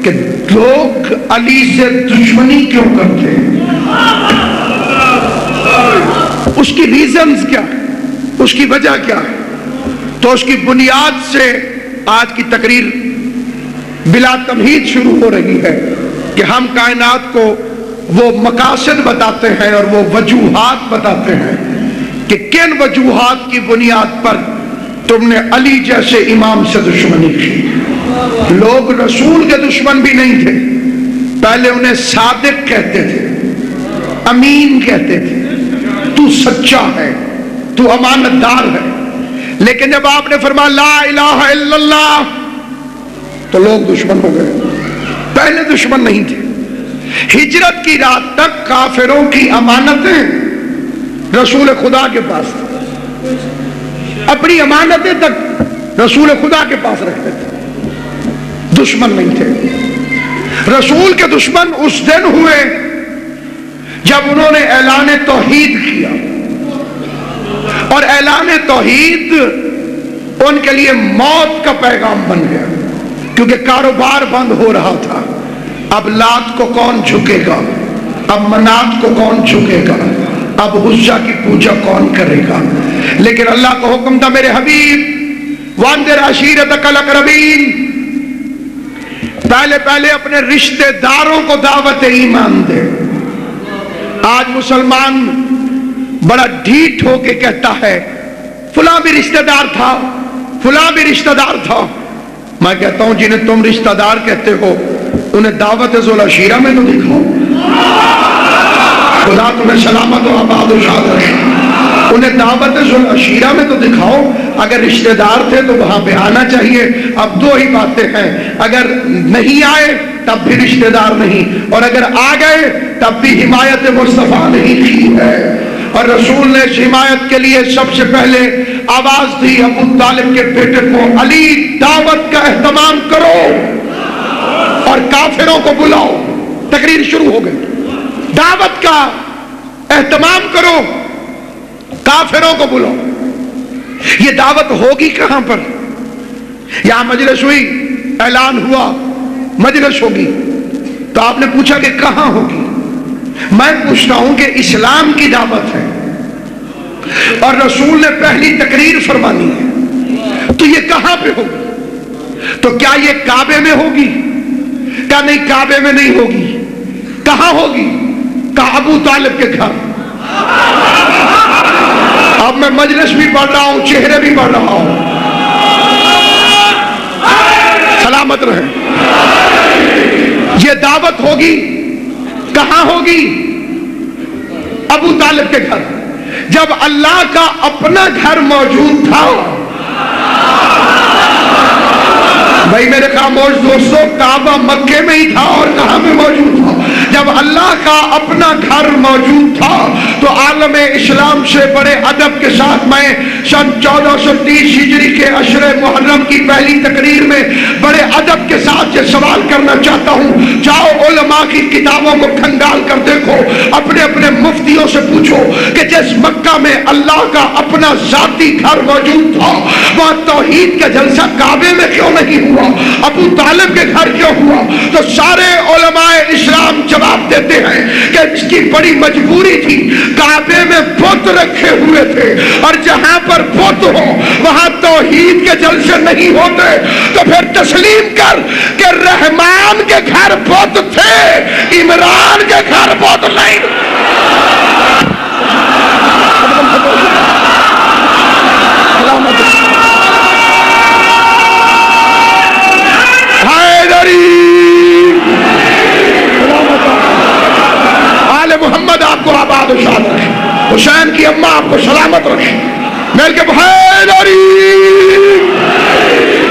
کہ لوگ علی سے دشمنی کیوں کرتے ہیں، اس کی ریزنز کیا ہے، اس کی وجہ کیا ہے؟ تو اس کی بنیاد سے آج کی تقریر بلا تمہید شروع ہو رہی ہے کہ ہم کائنات کو وہ مقاصد بتاتے ہیں اور وہ وجوہات بتاتے ہیں کہ کن وجوہات کی بنیاد پر تم نے علی جیسے امام سے دشمنی کی۔ لوگ رسول کے دشمن بھی نہیں تھے، پہلے انہیں صادق کہتے تھے، امین کہتے تھے، تو سچا ہے، تو امانت دار ہے، لیکن جب آپ نے فرمایا لا الہ الا اللہ تو لوگ دشمن ہو گئے۔ پہلے دشمن نہیں تھے۔ ہجرت کی رات تک کافروں کی امانتیں رسول خدا کے پاس تھیں، اپنی امانتیں تک رسول خدا کے پاس رکھتے تھے، دشمن نہیں تھے۔ رسول کے دشمن اس دن ہوئے جب انہوں نے اعلان توحید کیا، اور اعلان توحید ان کے لیے موت کا پیغام بن گیا، کیونکہ کاروبار بند ہو رہا تھا۔ اب لات کو کون جھکے گا، اب منات کو کون جھکے گا، اب حجہ کی پوجا کون کرے گا؟ لیکن اللہ کو حکم تھا میرے حبیب وانذر عشیرتک الاقربین، پہلے اپنے رشتہ داروں کو دعوت ایمان دے۔ آج مسلمان بڑا ڈھیٹ ہو کے کہتا ہے فلاں بھی رشتہ دار تھا، فلاں بھی رشتہ دار تھا۔ میں کہتا ہوں جنہیں تم رشتہ دار کہتے ہو انہیں دعوت ذوالعشیرہ میں تو دکھاؤ، خدا تمہیں سلامت و آباد و شاد رکھے، انہیں دعوت ذوالعشیرہ میں تو دکھاؤ۔ اگر رشتہ دار تھے تو وہاں پہ آنا چاہیے۔ اب دو ہی باتیں ہیں، اگر نہیں آئے تب بھی رشتہ دار نہیں، اور اگر آ گئے تب بھی حمایت مصطفیٰ نہیں کی ہے۔ اور رسول نے اس حمایت کے لیے سب سے پہلے آواز دی ابو طالب کے بیٹے کو، علی دعوت کا اہتمام کرو اور کافروں کو بلاؤ۔ تقریر شروع ہو گئی، دعوت کا اہتمام کرو، کافروں کو بلاؤ۔ یہ دعوت ہوگی کہاں پر؟ یہاں مجلس ہوئی، اعلان ہوا مجلس ہوگی، تو آپ نے پوچھا کہ کہاں ہوگی؟ میں پوچھتا ہوں کہ اسلام کی دعوت ہے اور رسول نے پہلی تقریر فرمانی ہے، تو یہ کہاں پہ ہوگی؟ تو کیا یہ کعبے میں ہوگی؟ کیا نہیں کعبے میں نہیں ہوگی؟ کہاں ہوگی؟ کہا ابو طالب کے گھر۔ اب میں مجلس بھی پڑھ رہا ہوں، چہرے بھی پڑھ رہا ہوں، سلامت رہے۔ یہ دعوت ہوگی کہاں ہوگی؟ ابو طالب کے گھر۔ جب اللہ کا اپنا گھر موجود تھا، بھائی میرے خاموش دوستو، کعبہ مکے میں ہی تھا اور کہاں میں موجود تھا؟ جب اللہ کا اپنا گھر موجود تھا تو عالم اسلام سے بڑے ادب کے ساتھ میں سن 1430 ہجری کے عشر محرم کی پہلی تقریر میں بڑے ادب کے ساتھ یہ سوال کرنا چاہتا ہوں۔ جاؤ علماء کی کتابوں کو کھنگال کر دیکھو، اپنے اپنے مفتیوں سے پوچھو کہ جس مکہ میں اللہ کا اپنا ذاتی گھر موجود تھا وہاں توحید کا جلسہ کعبے میں کیوں نہیں ہوا، ابو طالب کے گھر کیوں ہوا؟ تو سارے علماء اسلام جواب دیتے ہیں کہ اس کی بڑی مجبوری تھی، کعبے میں بت رکھے ہوئے تھے اور جہاں پر بت ہو وہاں توحید کے جلسے نہیں ہوتے، تو پھر تسلیم کر کہ رحمان کے گھر بت تھے، عمران کے گھر بت نہیں۔ آل محمد آپ کو آباد و شاد رکھے، حسین کی اماں آپ کو سلامت رکھے۔ میل کے بھائی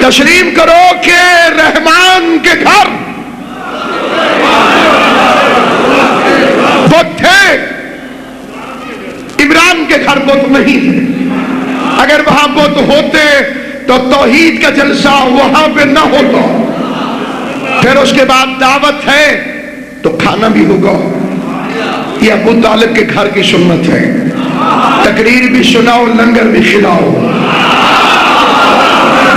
تسلیم کرو کہ رحمان کے گھر بت تھے، عمران کے گھر بت نہیں تھے۔ اگر وہاں بت ہوتے تو توحید کا جلسہ وہاں پہ نہ ہوتا۔ پھر اس کے بعد دعوت ہے تو کھانا بھی ہوگا۔ یہ ابو طالب کے گھر کی سنت ہے، تقریر بھی سناؤ، لنگر بھی کھلاؤ۔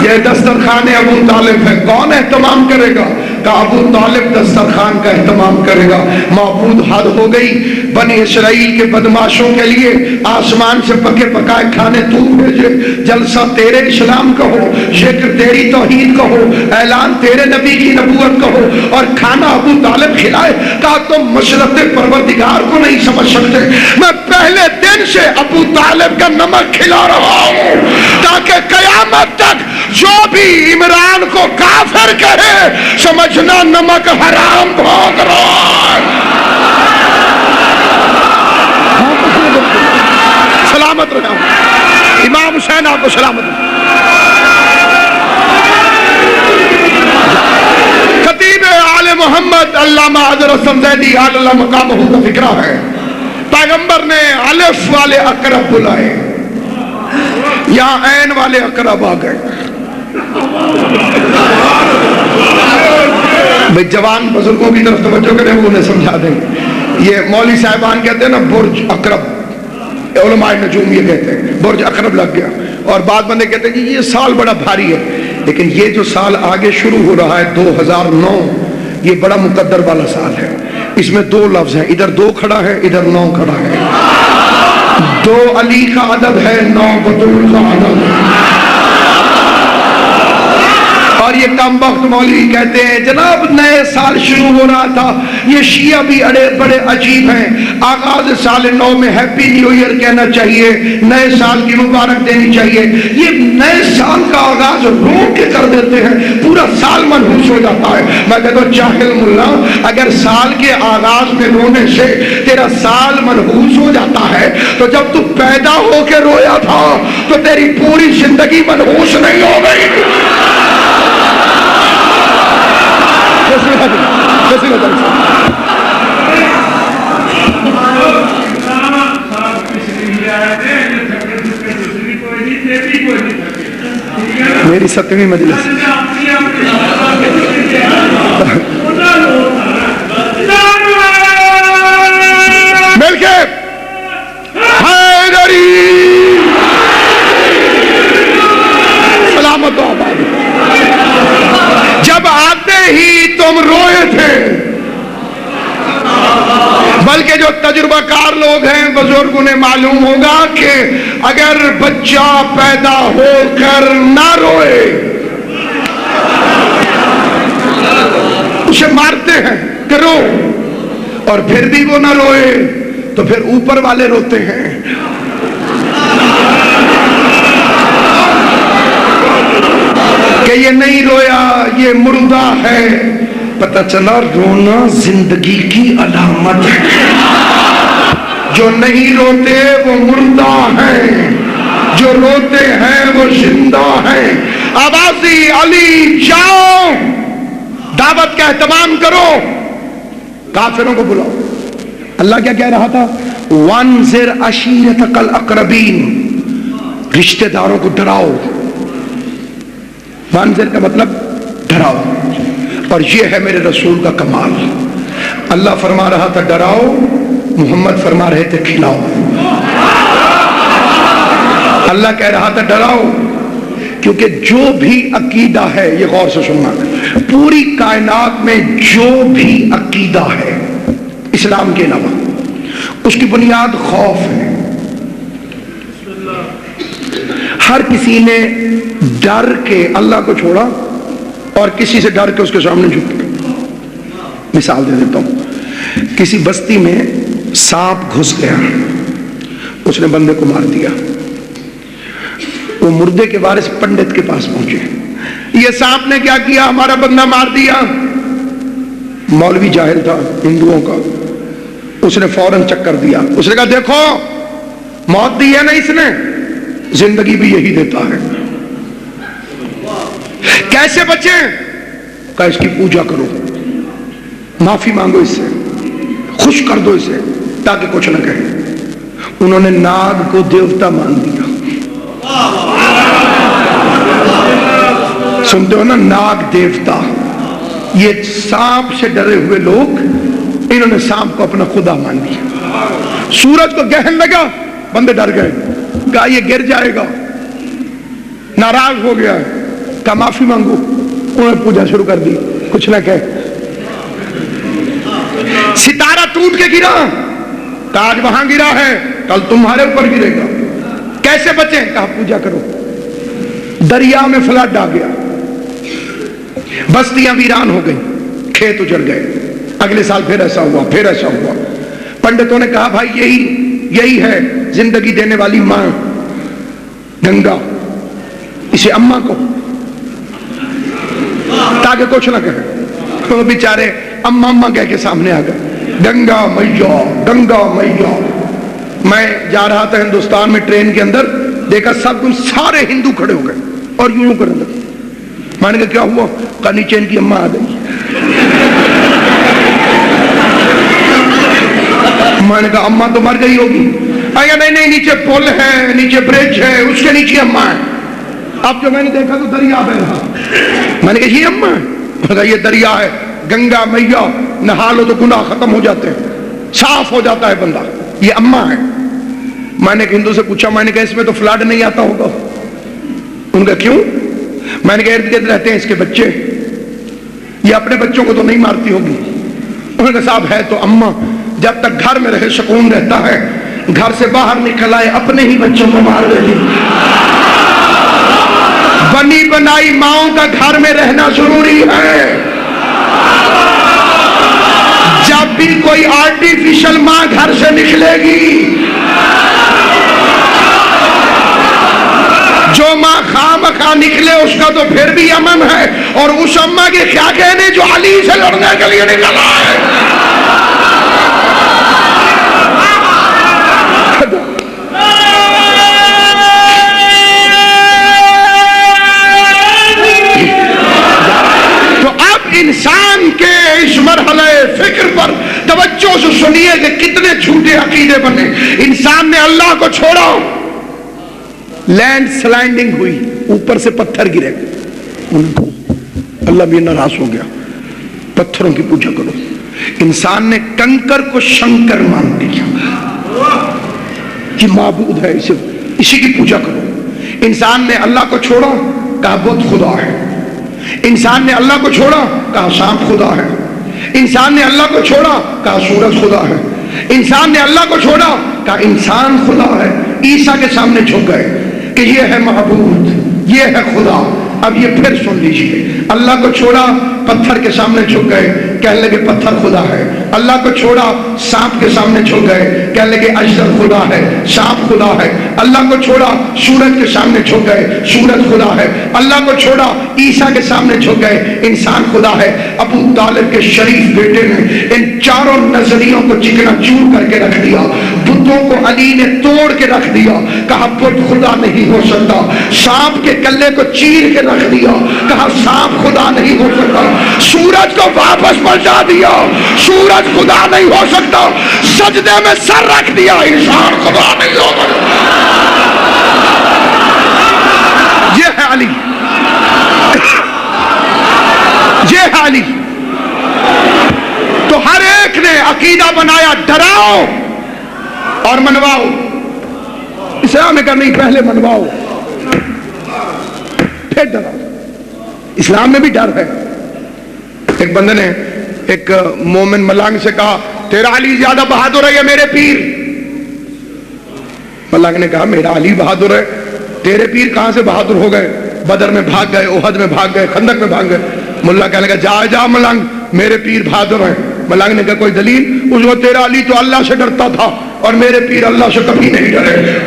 یہ دسترخوان ابو طالب ہے، کون اہتمام کرے گا؟ کہ ابو طالب دسترخوان کا اہتمام کرے گا. معبود حد ہو گئی. بنی اسرائیل کے بدماشوں کے لیے آسمان سے پکے پکائے کھانے تو بھیجے. جلسہ تیرے اسلام کا ہو, ذکر تیری توحید کا ہو, اعلان تیرے نبی کی نبوت کا ہو, اور کھانا ابو طالب کھلائے. کہا تم مشرت پروردگار کو نہیں سمجھ سکتے, میں پہلے دن سے ابو طالب کا نمک کھلا رہا ہوں تاکہ قیامت تک جو بھی عمران کو کافر کہے سمجھنا نمک حرام بھوگ رہا ہے. سلامت رہا امام حسین, آپ کو سلامت رہا. خطیب آل محمد علامہ حضرت زیدی اللہ مقامہ کا فکرہ ہے, پیغمبر نے الف والے اقرب بلائے, یہاں عین والے اقرب آ گئے. بھئی جوان بزرگوں کی طرف توجہ کریں, وہ انہیں سمجھا دیں. یہ مولوی صاحبان کہتے ہیں نا برج اقرب, علماء نجوم یہ کہتے ہیں برج اقرب لگ گیا. اور بعض بندے کہتے ہیں کہ یہ سال بڑا بھاری ہے, لیکن یہ جو سال آگے شروع ہو رہا ہے 2009, یہ بڑا مقدر والا سال ہے. اس میں دو لفظ ہیں, ادھر 2 کھڑا ہے, ادھر 9 کھڑا ہے. 2 علی کا عدد ہے, 9 بطول کا عدد ہے. اور یہ کم وقت مولوی کہتے ہیں جناب نئے سال شروع ہو رہا تھا. یہ شیعہ بھی بڑے عجیب ہیں, آغاز سال نو میں ہیپی نیو ایئر کہنا چاہیے, نئے سال کی مبارک دینی چاہیے. یہ نئے سال کا آغاز رو کے کر دیتے ہیں, پورا سال منحوس ہو جاتا ہے. میں کہتا ہوں جاہل ملا, اگر سال کے آغاز میں رونے سے تیرا سال منحوس ہو جاتا ہے تو جب تو پیدا ہو کے رویا تھا تو تیری پوری زندگی منحوس نہیں ہو گئی. میری 7ویں مجلس مل کے حیدری سلامت و آباد. جب آتے ہی تم روئے تھے, بلکہ جو تجربہ کار لوگ ہیں بزرگ انہیں معلوم ہوگا کہ اگر بچہ پیدا ہو کر نہ روئے, اسے مارتے ہیں کہ رو, اور پھر بھی وہ نہ روئے تو پھر اوپر والے روتے ہیں. کہ یہ نہیں رویا, یہ مردہ ہے. پتہ چلا رونا زندگی کی علامت ہے. جو نہیں روتے وہ مردہ ہیں, جو روتے ہیں وہ زندہ ہیں. آوازی علی جاؤ, دعوت کا اہتمام کرو, کافروں کو بلاؤ. اللہ کیا کہہ رہا تھا, وانذر عشیرتک الاقربین, رشتہ داروں کو ڈراؤ. وانذر کا مطلب ڈراؤ, اور یہ ہے میرے رسول کا کمال. اللہ فرما رہا تھا ڈراؤ, محمد فرما رہے تھے کھلاؤ. اللہ کہہ رہا تھا ڈراؤ, کیونکہ جو بھی عقیدہ ہے, یہ غور سے سننا, پوری کائنات میں جو بھی عقیدہ ہے اسلام کے علاوہ, اس کی بنیاد خوف ہے. ہر کسی نے ڈر کے اللہ کو چھوڑا اور کسی سے ڈر کے اس کے سامنے جھک گیا. مثال دے دیتا ہوں, کسی بستی میں سانپ گھس گیا, اس نے بندے کو مار دیا. وہ مردے کے وارث پنڈت کے پاس پہنچے, یہ سانپ نے کیا کیا, ہمارا بندہ مار دیا. مولوی جاہل تھا ہندوؤں کا, اس نے فوراً چکر دیا. اس نے کہا دیکھو موت دی ہے نا اس نے, زندگی بھی یہی دیتا ہے, کیسے بچیں؟ کہا اس کی پوجا کرو, معافی مانگو اس سے, خوش کر دو اسے تاکہ کچھ نہ کہے. انہوں نے ناگ کو دیوتا مان دیا. سنتے ہو نا, ناگ دیوتا. یہ سانپ سے ڈرے ہوئے لوگ, انہوں نے سانپ کو اپنا خدا مان لیا. سورج کو گہن لگا, بندے ڈر گئے, کہا یہ گر جائے گا. ناراض ہو گیا, کہا معافی مانگو. انہوں نے پوجا شروع کر دی, کچھ نہ کہے. ستارہ ٹوٹ کے گرا، آج وہاں گرا ہے کل تمہارے اوپر گرے گا، کیسے بچیں؟ کہا پوجا کرو۔ دریا میں فلڈ آ گیا، بستیاں ویران ہو گئی، کھیت اجڑ گئے، اگلے سال پھر ایسا ہوا، پھر ایسا ہوا۔ پنڈتوں نے کہا بھائی یہی ہے زندگی دینے والی ماں گنگا، اسے اماں کو تاکہ کچھ نہ کہے۔ وہ بیچارے اماں اماں کہہ کے سامنے آ گئے، گنگا میاں گنگا میاں۔ میں جا رہا تھا ہندوستان میں ٹرین کے اندر، دیکھا سارے ہندو کھڑے ہو گئے اور یوں کرنے لگے۔ میں نے کہا کیا ہوا؟ کہا نیچے ان کی اماں آ گئی۔ میں نے کہا اماں تو مر گئی ہوگی۔ نہیں، نیچے پل ہے، نیچے برج ہے، اس کے نیچے اماں ہے۔ اب جو میں نے دیکھا تو دریا بہ رہا، میں نے کہا یہ اماں ہے؟ میں نے کہا یہ دریا ہے، گنگا میاں، نہا لو تو گناہ ختم ہو جاتے ہیں، صاف ہو جاتا ہے بندہ، یہ اماں ہے۔ میں نے ایک ہندو سے پوچھا، میں نے کہا اس میں تو فلڈ نہیں آتا ہوگا؟ ان کا کیوں؟ میں نے کہا ارد گرد رہتے ہیں اس کے بچے، یہ اپنے بچوں کو تو نہیں مارتی ہوگی؟ انہوں نے کہا صاحب ہے تو اماں، جب تک گھر میں رہے سکون رہتا ہے، گھر سے باہر نکل آئے اپنے ہی بچوں کو مار دیتی۔ بنی بنائی ماؤں کا گھر میں رہنا ضروری ہے۔ جب بھی کوئی آرٹیفیشل ماں گھر سے نکلے گی، جو ماں خامخواہ نکلے اس کا تو پھر بھی امن ہے، اور اس اماں کے کیا کہنے جو علی سے لڑنے کے لیے نکلا ہے۔ تو اب انسان کے اس مرحلے فکر پر توجہ سے سنیے کہ کتنے جھوٹے عقیدے بنے۔ انسان نے اللہ کو چھوڑا، لینڈ سلائڈنگ ہوئی، اوپر سے پتھر گرے، اللہ بھی ناراض ہو گیا، پتھروں کی پوجا کرو۔ انسان نے کنکر کو شنکر مان لیا کہ معبود ہے، اسی کی پوجا کرو۔ انسان نے اللہ کو چھوڑا، کہا بت خدا ہے۔ انسان نے اللہ کو چھوڑا، کہا سانپ خدا ہے۔ انسان نے اللہ کو چھوڑا، کہا سورج خدا ہے۔ انسان نے اللہ کو چھوڑا، کہا انسان خدا ہے۔ عیسیٰ کے سامنے جھک گئے کہ یہ ہے معبود، یہ ہے خدا۔ اب یہ پھر سن لیجئے، اللہ کو چھوڑا، پتھر کے سامنے جھک گئے، کہنے لگے پتھر خدا ہے۔ اللہ کو چھوڑا، سانپ کے سامنے جھک گئے، کہنے لگے اجدر خدا ہے، سانپ خدا ہے۔ اللہ کو چھوڑا، سورج کے سامنے جھک گئے، سورج خدا ہے۔ اللہ کو چھوڑا، عیسیٰ کے سامنے جھک گئے، انسان خدا ہے۔ ابو طالب کے شریف بیٹے نے ان چاروں نظریوں کو چکنا چور کر کے رکھ دیا، بتوں کو علی نے توڑ کے رکھ دیا، کہا بت خدا نہیں ہو سکتا۔ سانپ کے کلے کو چیر کے رکھ دیا، کہا سانپ خدا نہیں ہو سکتا۔ سورج کو واپس پلٹا دیا، سورج خدا نہیں ہو سکتا۔ سجدے میں سر رکھ دیا، انسان خدا نہیں ہو سکتا۔ یہ ہے علی، یہ ہے علی۔ تو ہر ایک نے عقیدہ بنایا ڈراؤ اور منواؤ۔ اسلام نے کہا نہیں، پہلے منواؤ پھر ڈراؤ۔ اسلام میں بھی ڈر ہے۔ ایک بندے نے ایک مومن ملنگ سے کہا تیرا علی زیادہ بہادر ہے یا میرے پیر؟ ملنگ نے کہا میرا علی بہادر ہے، تیرے پیر کہاں سے بہادر ہو گئے؟ بدر میں بھاگ گئے، احد میں بھاگ گئے، خندق میں بھاگ گئے۔ ملا کہنے لگا جا ملنگ، میرے پیر بہادر ہیں۔ ملنگ نے کہا کوئی دلیل؟ اس کو تیرا علی تو اللہ سے ڈرتا تھا اور میرے پیر اللہ سے کبھی نہیں ڈرے۔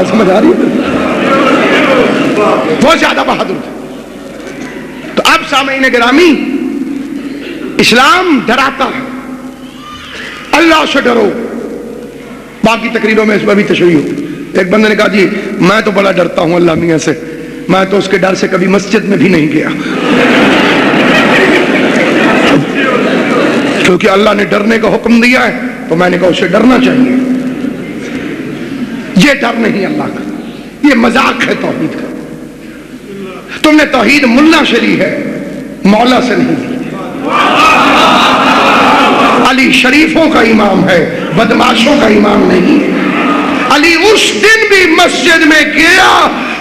سمجھ آ رہی ہے؟ وہ زیادہ بہادر تھے۔ تو اب سامعین گرامی، اسلام ڈراتا ہے، اللہ سے ڈرو۔ باقی تقریروں میں اس پر بھی تشریح ہو۔ ایک بندے نے کہا جی میں تو بڑا ڈرتا ہوں اللہ میاں سے، میں تو اس کے ڈر سے کبھی مسجد میں بھی نہیں گیا، کیونکہ اللہ نے ڈرنے کا حکم دیا ہے تو میں نے کہا اسے ڈرنا چاہیے۔ یہ ڈر نہیں اللہ کا، یہ مذاق ہے توحید کا۔ تم نے توحید ملا سے لی ہے، مولا سے نہیں لی۔ علی شریفوں کا امام ہے، بدماشوں کا امام نہیں ہے۔ علی اس دن بھی مسجد میں گیا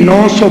900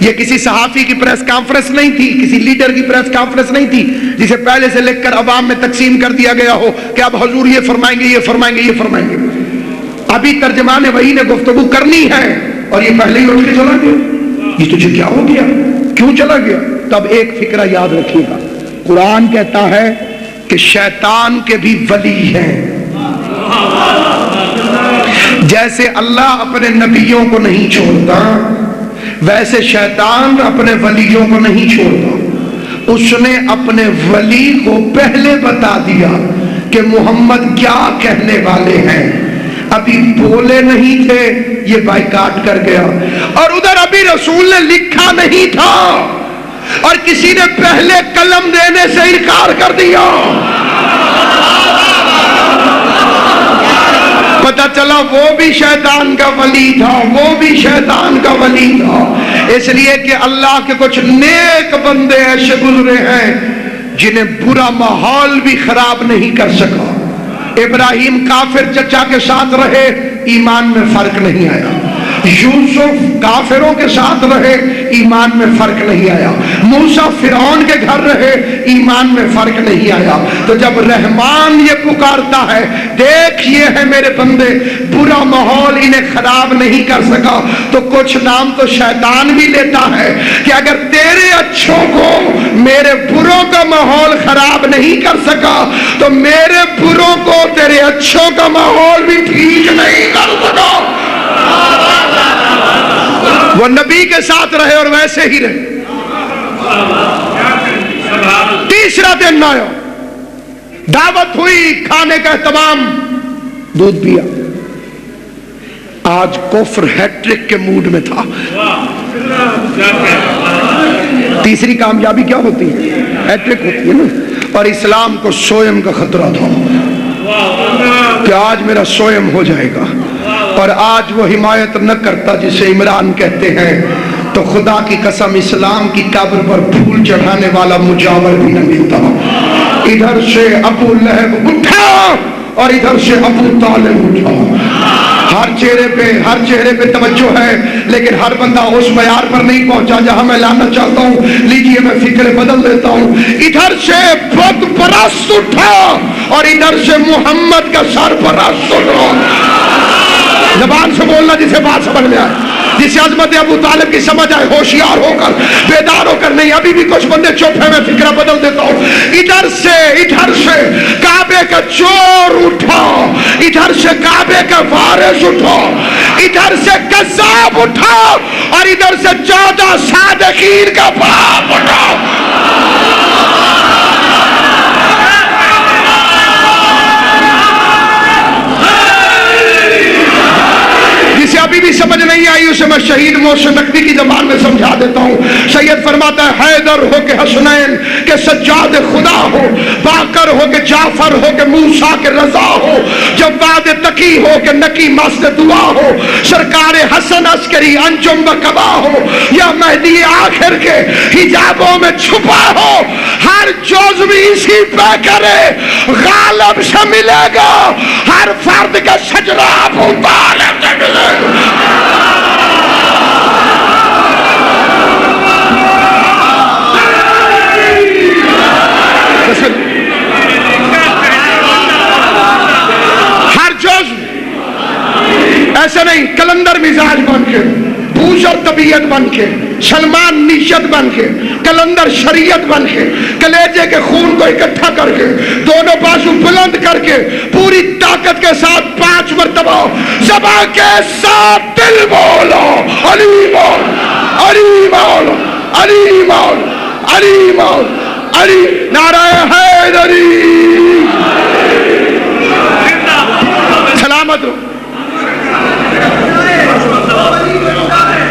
یہ کسی صحافی کی پریس کانفرنس نہیں تھی، کسی لیڈر کی پریس کانفرنس نہیں تھی جسے پہلے سے لکھ کر عوام میں تقسیم کر دیا گیا ہو کہ اب حضور یہ فرمائیں گے، یہ فرمائیں گے، یہ فرمائیں گے۔ ابھی ترجمان وحی نے گفتگو کرنی ہے اور یہ پہلے ہی اٹھ کے چلا گیا۔ یہ تجھے کیا ہو گیا، کیوں چلا گیا؟ تب ایک فکرہ یاد رکھیے گا، قرآن کہتا ہے کہ شیطان کے بھی ولی ہیں۔ جیسے اللہ اپنے نبیوں کو نہیں چھوڑتا، ویسے شیطان اپنے ولیوں کو نہیں چھوڑتا۔ اس نے اپنے ولی کو پہلے بتا دیا کہ محمد کیا کہنے والے ہیں، ابھی بولے نہیں تھے یہ بائیکاٹ کر گیا، اور ادھر ابھی رسول نے لکھا نہیں تھا اور کسی نے پہلے قلم دینے سے انکار کر دیا۔ پتہ چلا وہ بھی شیطان کا ولی تھا، وہ بھی شیطان کا ولی تھا، اس لیے کہ اللہ کے کچھ نیک بندے ایسے گزرے ہیں جنہیں برا ماحول بھی خراب نہیں کر سکا۔ ابراہیم کافر چچا کے ساتھ رہے، ایمان میں فرق نہیں آیا۔ یوسف کافروں کے ساتھ رہے، ایمان میں فرق نہیں آیا۔ موسیٰ فرعون کے گھر رہے، ایمان میں فرق نہیں آیا۔ تو جب رحمان یہ پکارتا ہے، دیکھ یہ ہے میرے بندے، برا ماحول انہیں خراب نہیں کر سکا، تو کچھ نام تو شیطان بھی لیتا ہے کہ اگر تیرے اچھوں کو میرے بروں کا ماحول خراب نہیں کر سکا تو میرے بروں کو تیرے اچھوں کا ماحول بھی ٹھیک نہیں کر سکا۔ وہ نبی کے ساتھ رہے اور ویسے ہی رہے۔ تیسرا دن آیا، دعوت ہوئی، کھانے کا اہتمام، دودھ پیا۔ آج کفر ہیٹرک کے موڈ میں تھا۔ تیسری کامیابی کیا ہوتی ہے؟ ہیٹرک ہوتی ہے نا۔ اور اسلام کو سوئم کا خطرہ تھا کہ آج میرا سوئم ہو جائے گا، اور آج وہ حمایت نہ کرتا جسے عمران کہتے ہیں، تو خدا کی قسم اسلام کی قبر پر پھول چڑھانے والا مجاور بھی نہ ملتا۔ ادھر سے ابو لہب اٹھا اور ادھر سے ابو طالب اٹھا۔ ہر چہرے پہ توجہ ہے، لیکن ہر بندہ اس معیار پر نہیں پہنچا جہاں میں لانا چاہتا ہوں۔ لیجئے میں فکر بدل دیتا ہوں۔ ادھر سے بت پرست اٹھا اور ادھر سے محمد کا سرپرست اٹھا۔ زبان سے بولنا جسے بات سمجھ میں آئے، جسے عظمت ابو طالب کی سمجھ آئے، ہوشیار ہو کر، بیدار ہو کر نہیں۔ ابھی بھی کچھ بندے چپ ہیں، میں فکرہ بدل دیتا ہوں۔ ادھر سے کعبے کا چور اٹھا، ادھر سے کعبے کا وارث اٹھا، ادھر سے قذاب اٹھا اور ادھر سے 14 صادقین کا باپ اٹھا۔ جسے ابھی بھی سمجھ نہیں آئی اسے میں شہید محسن نقوی کی زبان میں سمجھا دیتا ہوں۔ سید فرماتا ہے حیدر ہو کہ حسنین کہ سجاد خدا ہو، باقر ہو کہ جعفر ہو کہ موسیٰ کے رضا ہو، جواد تقی ہو کہ نقی مست دعا ہو، سرکار حسن عسکری انجم بقبا ہو، یا مہدی آخر کے حجابوں میں چھپا ہو، ہر جزو اسی پہ کرے غالب سے ملے گا، ہر فرد کا شجرہ ابو طالب سے ملے گا۔ ہر جزو ایسے نہیں، کلندر مزاج بن کے، بوشر طبیعت بن کے، سلمان نیت بن کے، کلندر شریعت بن کے، کلیجے کے خون کو اکٹھا کر کے، دونوں بازو بلند کر کے، پوری طاقت کے ساتھ 5 مرتبہ زبان کے ساتھ دل بولو، علی مولا، علی مولا، علی مولا، علی مولا، علی، نعرہ حیدری، سلامت ہو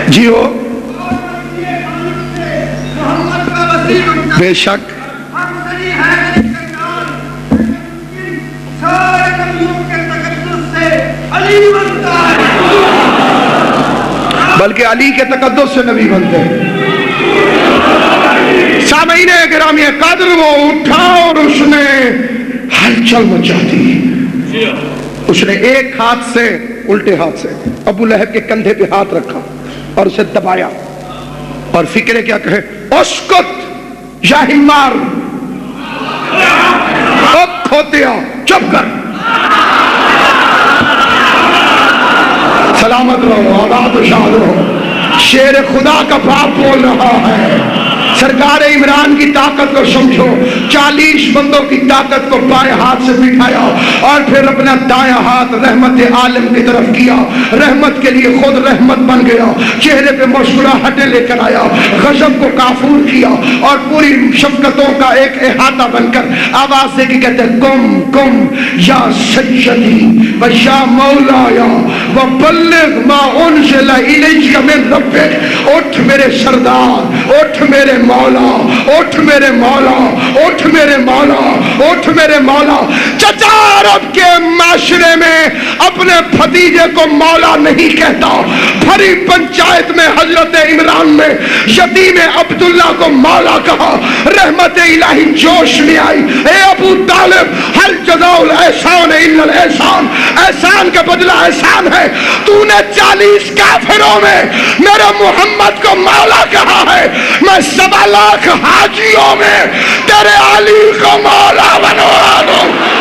جیو۔ بے شک بلکہ علی کے تقدس سے نبی بنتے ہیں۔ سامعین گرامی قدر وہ اٹھا اور اس نے ہلچل مچا دی۔ اس نے ایک ہاتھ سے، الٹے ہاتھ سے ابو لہب کے کندھے پہ ہاتھ رکھا اور اسے دبایا، اور فکرے کیا کہے؟ اسکت یا حمار، او کھوتیا چپ کر، سلامت رہو، آباد و شاد رہو۔ شیر خدا کا باپ بول رہا ہے، سرکار عمران کی طاقت کو سمجھو، 40 بندوں کی طاقت کو بائیں ہاتھ سے بٹھایا اور پھر اپنا دائیں ہاتھ رحمت عالم کی طرف کیا، رحمت کے لیے خود رحمت بن گیا، چہرے پہ مسکراہٹیں لے کر آیا، غضب کو کافور کیا اور پوری شفقتوں کا ایک احاطہ بن کر آواز دے کے کہتے ہیں کم کم یا سیدی و یا مولایا و بلغ ما انزل الیک من ربک، اٹھ میرے سردار، اٹھ میرے مولا، اٹھ میرے مولا، اٹھ میرے مولا، اٹھ میرے مولا۔ چچا عرب کے معاشرے میں اپنے بھتیجے کو مولا نہیں کہتا، بھری پنچایت میں حضرت عمران نے یتیم عبداللہ کو مولا کہا، رحمت الہی جوش میں آئی۔ اے ابو طالب، ہل جزاء الاحسان الا الاحسان، احسان کا بدلہ احسان ہے، تو نے 40 کافروں میں میرے محمد کو مولا کہا ہے، میں 7 لاکھ حاجیوں میں تیرے علی کو مولا بنوا دوں۔